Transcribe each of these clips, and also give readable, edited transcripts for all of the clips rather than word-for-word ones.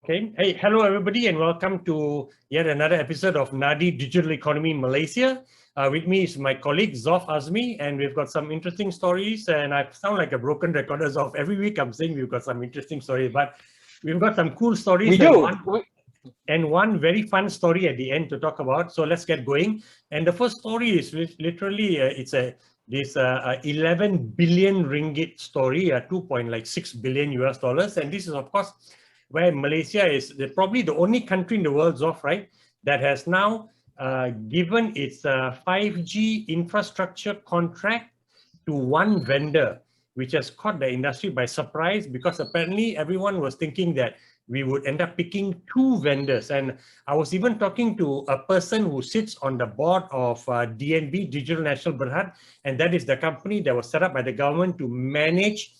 Okay. Hey, hello everybody, and welcome to yet another episode of Nadi Digital Economy Malaysia. With me is my colleague Dzof Azmi, and we've got some interesting stories. And I sound like a broken recorder, Dzof. Every week I'm saying we've got some interesting stories, but we've got some cool stories. We do. And one very fun story at the end to talk about. So let's get going. And the first story is literally this 11 billion ringgit story, 2.6 billion US dollars, and this is of course where Malaysia is probably the only country in the world, Zof, right, that has now given its 5G infrastructure contract to one vendor, which has caught the industry by surprise because apparently everyone was thinking that we would end up picking two vendors. And I was even talking to a person who sits on the board of DNB, Digital Nasional Bhd, and that is the company that was set up by the government to manage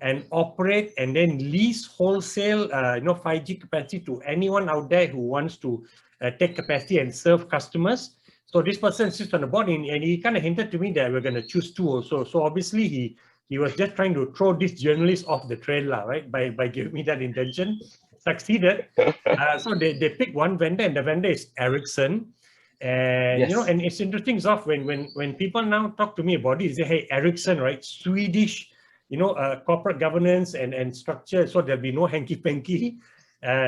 and operate and then lease wholesale 5G capacity to anyone out there who wants to take capacity and serve customers. So this person sits on the board, and he kind of hinted to me that we're going to choose two also. So obviously he was just trying to throw this journalist off the trail, right? By giving me that intention. Succeeded. So they picked one vendor, and the vendor is Ericsson. And Yes. And it's interesting stuff when people now talk to me about it, they say, hey, Ericsson, right? Swedish, corporate governance and structure, so there'll be no hanky-panky.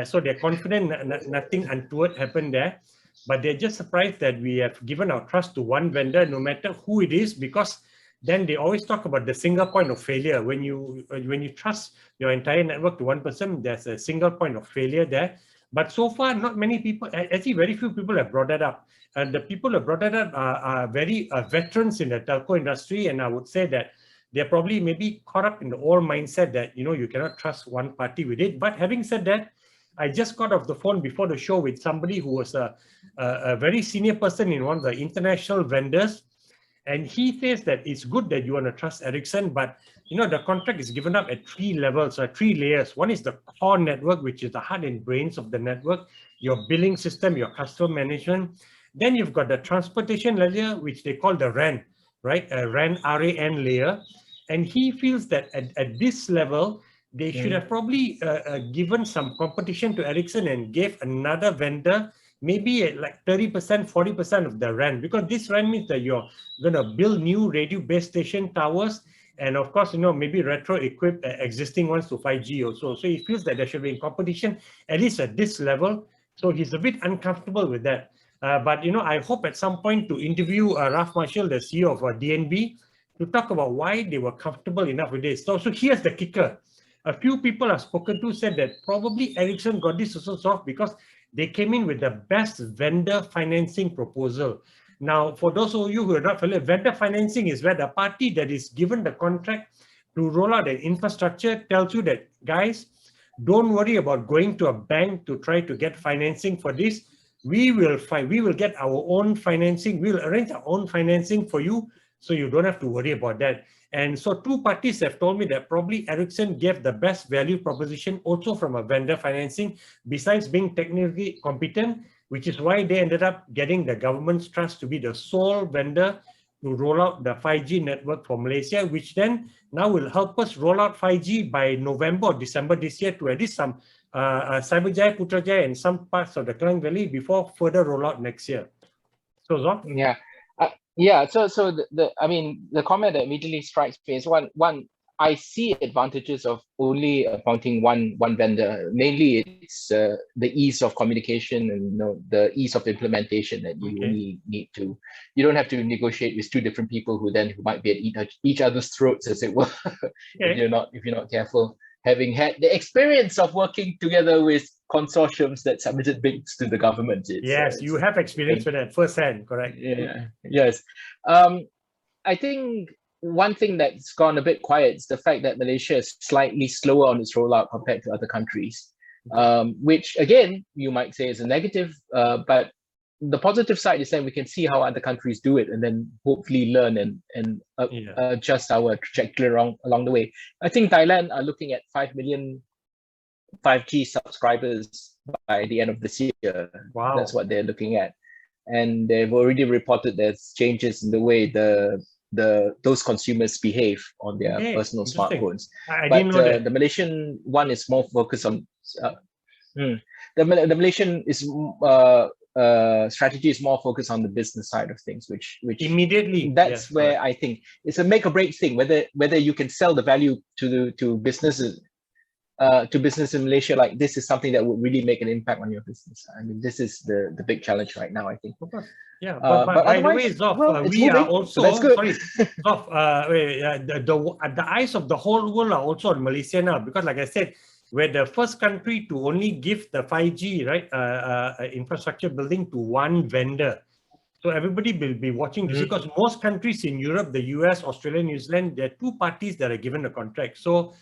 So they're confident nothing untoward happened there. But they're just surprised that we have given our trust to one vendor, no matter who it is, because then they always talk about the single point of failure. When you trust your entire network to one person, there's a single point of failure there. But so far, not many people, actually very few people have brought that up. And the people who have brought that up are very veterans in the telco industry. And I would say that they're probably maybe caught up in the old mindset that, you cannot trust one party with it. But having said that, I just got off the phone before the show with somebody who was a very senior person in one of the international vendors. And he says that it's good that you want to trust Ericsson, but the contract is given up at three levels or three layers. One is the core network, which is the heart and brains of the network, your billing system, your customer management. Then you've got the transportation layer, which they call the RAN, right? RAN layer. And he feels that at this level, they should have probably given some competition to Ericsson and gave another vendor maybe at like 30%, 40% of the RAN, because this RAN means that you're going to build new radio base station towers, and of course, maybe retro-equip existing ones to 5G also. So he feels that there should be competition, at least at this level. So he's a bit uncomfortable with that. But I hope at some point to interview Ralph Marshall, the CEO of DNB, to talk about why they were comfortable enough with this. So here's the kicker. A few people I've spoken to said that probably Ericsson got this also soft because they came in with the best vendor financing proposal. Now, for those of you who are not familiar, vendor financing is where the party that is given the contract to roll out an infrastructure tells you that, guys, don't worry about going to a bank to try to get financing for this. We will get our own financing. We'll arrange our own financing for you, so you don't have to worry about that. And so two parties have told me that probably Ericsson gave the best value proposition also from a vendor financing, besides being technically competent, which is why they ended up getting the government's trust to be the sole vendor to roll out the 5G network for Malaysia, which then now will help us roll out 5G by November or December this year to at least some Cyberjaya, Putrajaya, and some parts of the Klang Valley before further rollout next year. So, Zof? Yeah. Yeah, so the comment that immediately strikes me is one. I see advantages of only appointing one vendor. Mainly, it's the ease of communication and the ease of implementation that you only need to. You don't have to negotiate with two different people who might be at each other's throats, as it were, if you're not careful. Having had the experience of working together with consortiums that submitted bids to the government. Yes, you have experience with that firsthand, correct? Yeah. Yes. I think one thing that's gone a bit quiet is the fact that Malaysia is slightly slower on its rollout compared to other countries, which again, you might say is a negative, but the positive side is that we can see how other countries do it and then hopefully learn and adjust our trajectory along the way. I think Thailand are looking at 5 million 5G subscribers by the end of this year. Wow. That's what they're looking at. And they've already reported there's changes in the way those consumers behave on their personal smartphones. I didn't know that. The Malaysian one is more focused on The Malaysian strategy is more focused on the business side of things, which immediately, that's yes, where correct. I think it's a make or break thing. Whether you can sell the value to businesses. To business in Malaysia, like this is something that would really make an impact on your business. I mean, this is the big challenge right now, I think. Of course. Yeah, but by the way, Otherwise, Zof, well, it's we are moving, also, so that's good. sorry, Zof, the eyes of the whole world are also on Malaysia now, because like I said, we're the first country to only give the 5G, right, infrastructure building to one vendor. So everybody will be watching to see, because most countries in Europe, the US, Australia, New Zealand, there are two parties that are given a contract. So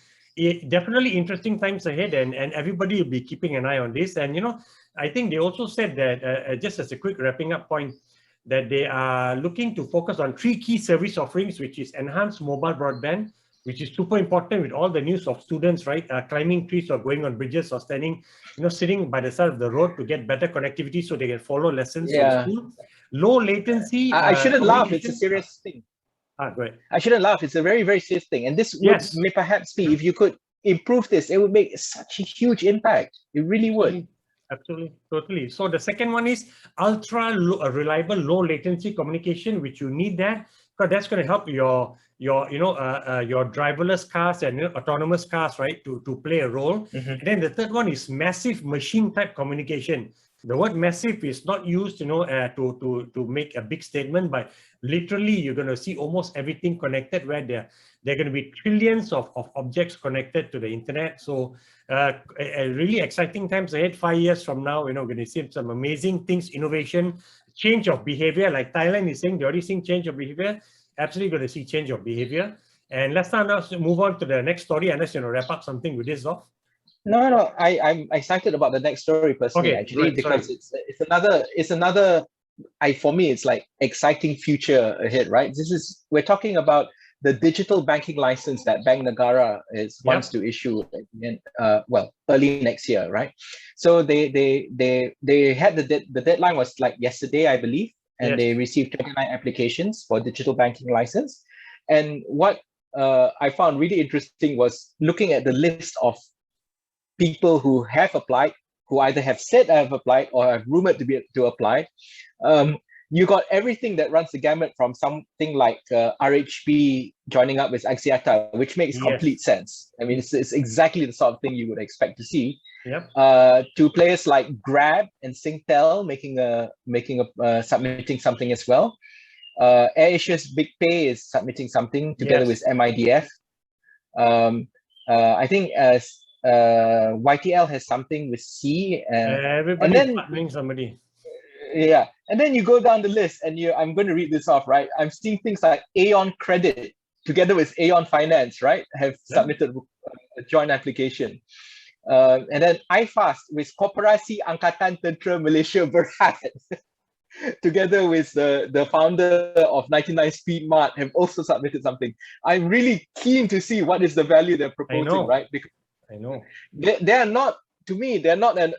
definitely interesting times ahead, and everybody will be keeping an eye on this. And, I think they also said that, just as a quick wrapping up point, that they are looking to focus on 3 key service offerings, which is enhanced mobile broadband, which is super important with all the news of students, right, climbing trees or going on bridges or standing, sitting by the side of the road to get better connectivity so they can follow lessons from school. Low latency I shouldn't laugh. It's a communication. serious thing. Go ahead. I shouldn't laugh. It's a very, very serious thing. And this would may perhaps be, if you could improve this, it would make such a huge impact. It really would. Absolutely, totally. So the second one is ultra reliable, low latency communication, which you need that, because that's going to help your driverless cars and autonomous cars, right, to play a role. And then the third one is massive machine type communication. The word massive is not used, to make a big statement, but literally you're going to see almost everything connected, where there are going to be trillions of objects connected to the internet. So a really exciting times ahead. 5 years from now, we're going to see some amazing things, innovation, change of behavior. Like Thailand is saying, they're already seeing change of behavior. Absolutely going to see change of behavior. And let's now move on to the next story, unless you want to wrap up something with this, Zof. No, I'm excited about the next story personally, actually, because it's another. For me, it's like exciting future ahead, right? We're talking about the digital banking license that Bank Negara wants to issue, early next year, right? So they had the deadline was like yesterday, I believe, and they received 29 applications for digital banking license. And what I found really interesting was looking at the list of people who have applied, who either have said I have applied or have rumored to apply. You got everything that runs the gamut, from something like RHB joining up with Axiata, which makes complete sense. I mean, it's exactly the sort of thing you would expect to see. To players like Grab and Singtel submitting something as well. AirAsia's Big Pay is submitting something together with MIDF. I think YTL has something with C, everybody is partnering somebody. Yeah, and then you go down the list, and I'm going to read this off, right? I'm seeing things like Aeon Credit together with Aeon Finance, right, have submitted a joint application. And then iFast with Koperasi Angkatan Tentera Malaysia Berhad together with the founder of 99 Speed Mart have also submitted something. I'm really keen to see what is the value they're proposing, right? Because I know. They're not, to me, they're not an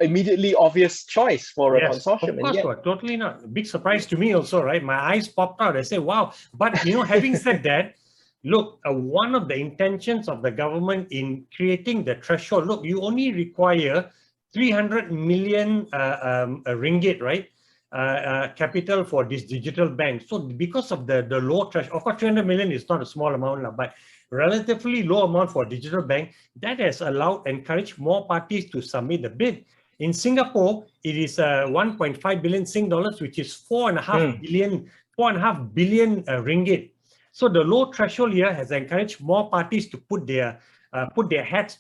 immediately obvious choice for a consortium. Of course, totally not. Big surprise to me also, right? My eyes popped out. I say, wow. But, having said that, look, one of the intentions of the government in creating the threshold, look, you only require 300 million ringgit, right? Capital for this digital bank. So because of the low threshold, of course, 300 million is not a small amount, but relatively low amount for digital bank, that has encouraged more parties to submit the bid. In Singapore, it is 1.5 billion Sing dollars, which is 4.5 billion ringgit. So the low threshold here has encouraged more parties to throw their hats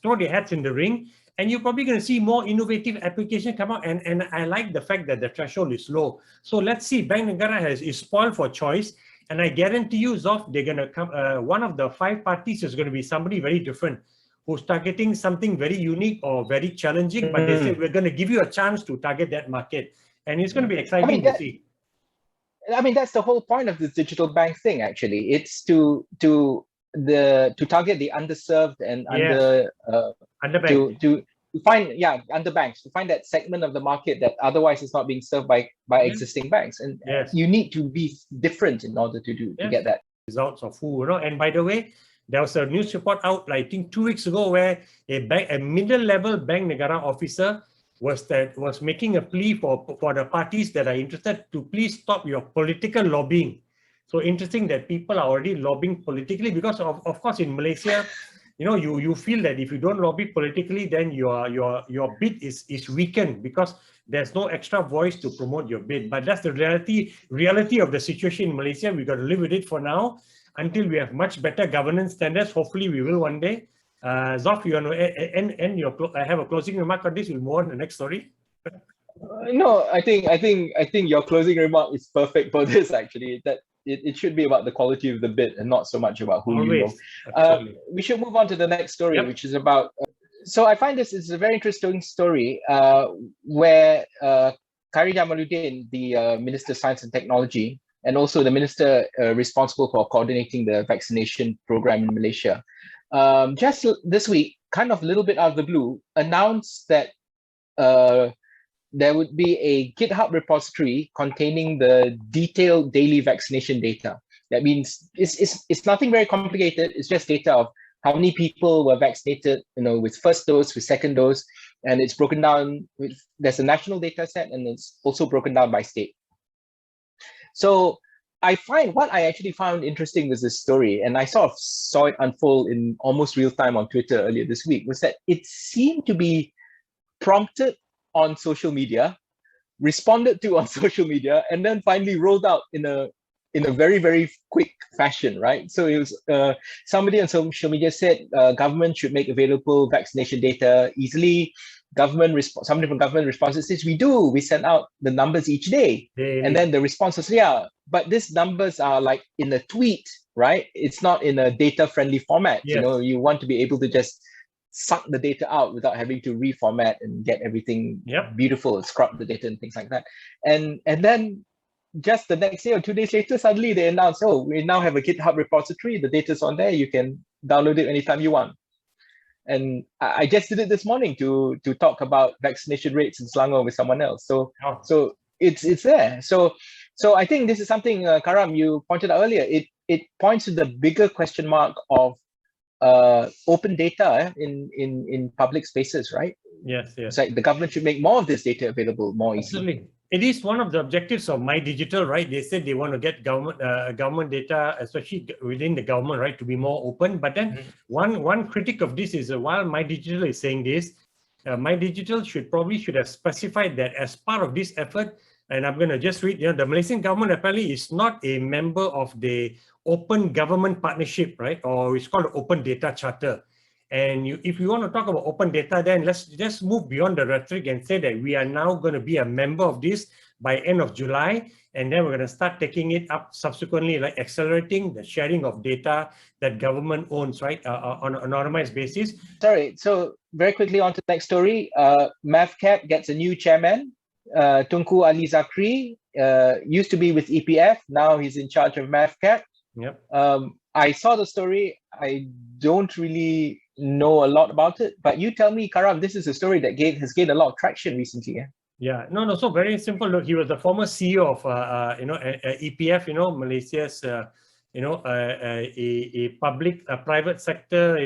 in the ring. And you're probably going to see more innovative applications come out. And I like the fact that the threshold is low. So let's see, Bank Negara is spoiled for choice. And I guarantee you, Zof, they're going to come. One of the 5 parties is going to be somebody very different, who's targeting something very unique or very challenging. But they say, we're going to give you a chance to target that market. And it's going to be exciting to see. I mean, that's the whole point of this digital bank thing, actually. It's to target the underserved and underbanked. to find underbanks, to find that segment of the market that otherwise is not being served by existing banks. And you need to be different in order to get that. Results of who, And by the way, There was a news report out, I think 2 weeks ago, where a middle-level Bank Negara officer was making a plea for the parties that are interested to please stop your political lobbying. So interesting that people are already lobbying politically, because of course in Malaysia, you feel that if you don't lobby politically, then your bid is weakened because there's no extra voice to promote your bid. But that's the reality of the situation in Malaysia. We got to live with it for now until we have much better governance standards. Hopefully we will one day. Dzof, you want to end I have a closing remark on this. We'll move on to the next story. No, I think your closing remark is perfect for this, actually. That it should be about the quality of the bid and not so much about who you know. We should move on to the next story, which is about. So I find this is a very interesting story where Khairy Jamaluddin, the Minister of Science and Technology, and also the minister responsible for coordinating the vaccination program in Malaysia, just this week, kind of a little bit out of the blue, announced that there would be a GitHub repository containing the detailed daily vaccination data. That means it's nothing very complicated. It's just data of how many people were vaccinated, with first dose, with second dose, and it's broken down. There's a national data set, and it's also broken down by state. So what I actually found interesting was this story, and I sort of saw it unfold in almost real time on Twitter earlier this week, was that it seemed to be prompted on social media, responded to on social media, and then finally rolled out in a very, very quick fashion, right? So it was somebody on social media said government should make available vaccination data easily. Somebody from government responses says, we send out the numbers each day. And then the response was, yeah, but these numbers are like in a tweet, right? It's not in a data-friendly format. Yes. You want to be able to just suck the data out without having to reformat and get everything beautiful, scrub the data and things like that. And then just the next day or 2 days later, suddenly they announced, we now have a GitHub repository. The data's on there. You can download it anytime you want. And I just did it this morning to talk about vaccination rates in Selangor with someone else. So it's there. So I think this is something, Karam, you pointed out earlier. It points to the bigger question mark of open data in public spaces, right? Yes. It's like the government should make more of this data available more easily. Absolutely. It is one of the objectives of My Digital, right? They said they want to get government data, especially within the government, right, to be more open. But then one critic of this is while My Digital is saying this, My Digital should have specified that as part of this effort, and I'm going to just read, the Malaysian government apparently is not a member of the Open Government Partnership, right? Or it's called Open Data Charter. And if you want to talk about open data, then let's just move beyond the rhetoric and say that we are now going to be a member of this by end of July. And then we're going to start taking it up subsequently, like accelerating the sharing of data that government owns, right, on an anonymized basis. Sorry, so very quickly on to the next story. MAVCAP gets a new chairman. Tunku Ali Zakri used to be with EPF. Now he's in charge of MAVCAP. Yep. I saw the story. I don't really know a lot about it, but you tell me, Karam, this is a story that has gained a lot of traction recently. No, so very simple. Look, he was the former CEO of EPF, Malaysia's a private sector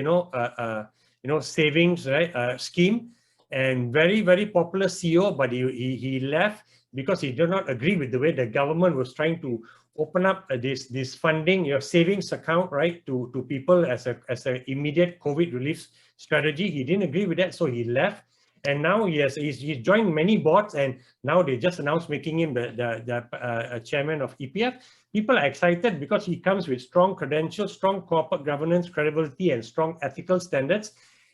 savings, right, scheme, and very, very popular CEO, but he left because he did not agree with the way the government was trying to open up this funding, your savings account, right, to people as a immediate COVID relief strategy. He didn't agree with that, so he left. And now he's joined many boards, and now they just announced making him the chairman of EPF. People are excited because he comes with strong credentials, strong corporate governance, credibility, and strong ethical standards.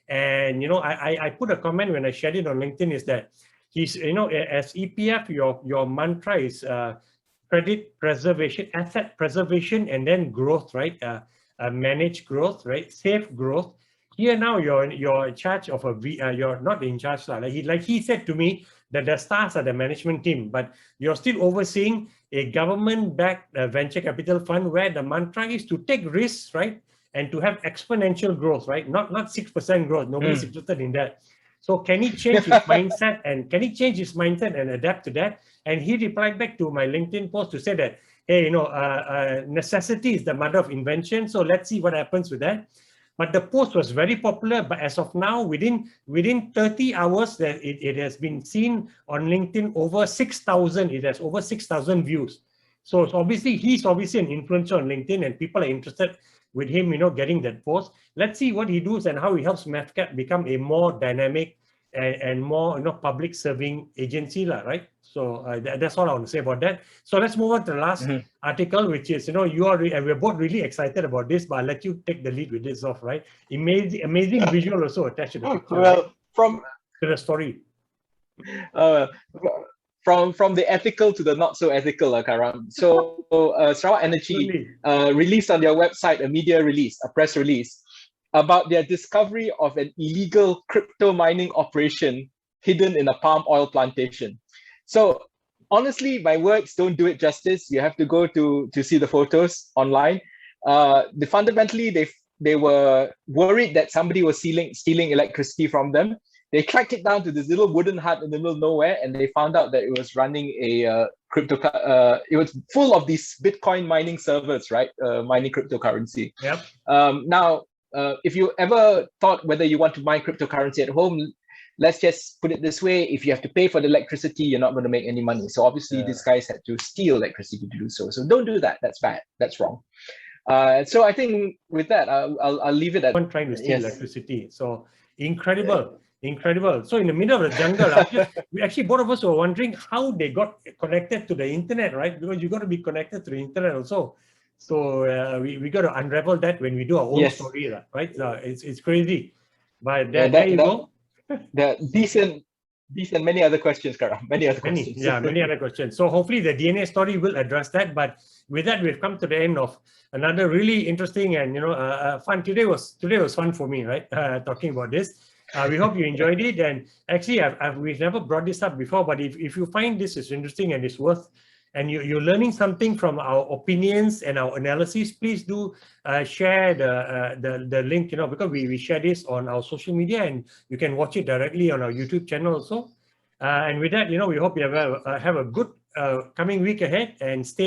And I put a comment when I shared it on LinkedIn is that he's as EPF, your mantra is credit preservation, asset preservation, and then growth, right? Manage growth, right? Safe growth. Here now you're in charge of you're not in charge, like he said to me that the stars are the management team, but you're still overseeing a government-backed venture capital fund where the mantra is to take risks, right? And to have exponential growth, right? Not 6% growth. Nobody's interested in that. So can he change his mindset and adapt to that? And he replied back to my LinkedIn post to say that hey, necessity is the mother of invention. So let's see what happens with that. But the post was very popular. But as of now, within 30 hours, that it has been seen on LinkedIn over 6,000. It has over 6,000 views. So it's he's obviously an influencer on LinkedIn, and people are interested with him, getting that post. Let's see what he does and how he helps MAVCAP become a more dynamic and more public serving agency, right? So that's all I want to say about that. So let's move on to the last article, which is we're both really excited about this, but I'll let you take the lead with this off, right? Amazing visual also attached to the picture. Well, right? from to the story. From the ethical to the not so ethical, Karam. So Sarawak Energy released on their website a press release about their discovery of an illegal crypto mining operation hidden in a palm oil plantation. So honestly, my words don't do it justice. You have to go to see the photos online. Fundamentally, they were worried that somebody was stealing electricity from them. They tracked it down to this little wooden hut in the middle of nowhere, and they found out that it was running a it was full of these Bitcoin mining servers, right? Mining cryptocurrency. Yep. Now, if you ever thought whether you want to mine cryptocurrency at home, let's just put it this way: if you have to pay for the electricity, you're not going to make any money. So obviously, these guys had to steal electricity to do so. So don't do that. That's bad. That's wrong. So I think with that, I'll leave it at one trying to steal electricity. So incredible. So in the middle of the jungle, we actually, both of us were wondering how they got connected to the internet, right? Because you got to be connected to the internet also. So we got to unravel that when we do our own story, right? It's crazy. But there you go. These and many other questions, Karam. Many other questions. Many other questions. So hopefully the DNA story will address that. But with that, we've come to the end of another really interesting and fun. Today was fun for me, right? Talking about this. We hope you enjoyed it. And actually, we've never brought this up before. But if you find this is interesting and it's worth, and you're learning something from our opinions and our analysis, please do share the link, because we share this on our social media, and you can watch it directly on our YouTube channel also. And with that, we hope you have a good coming week ahead, and stay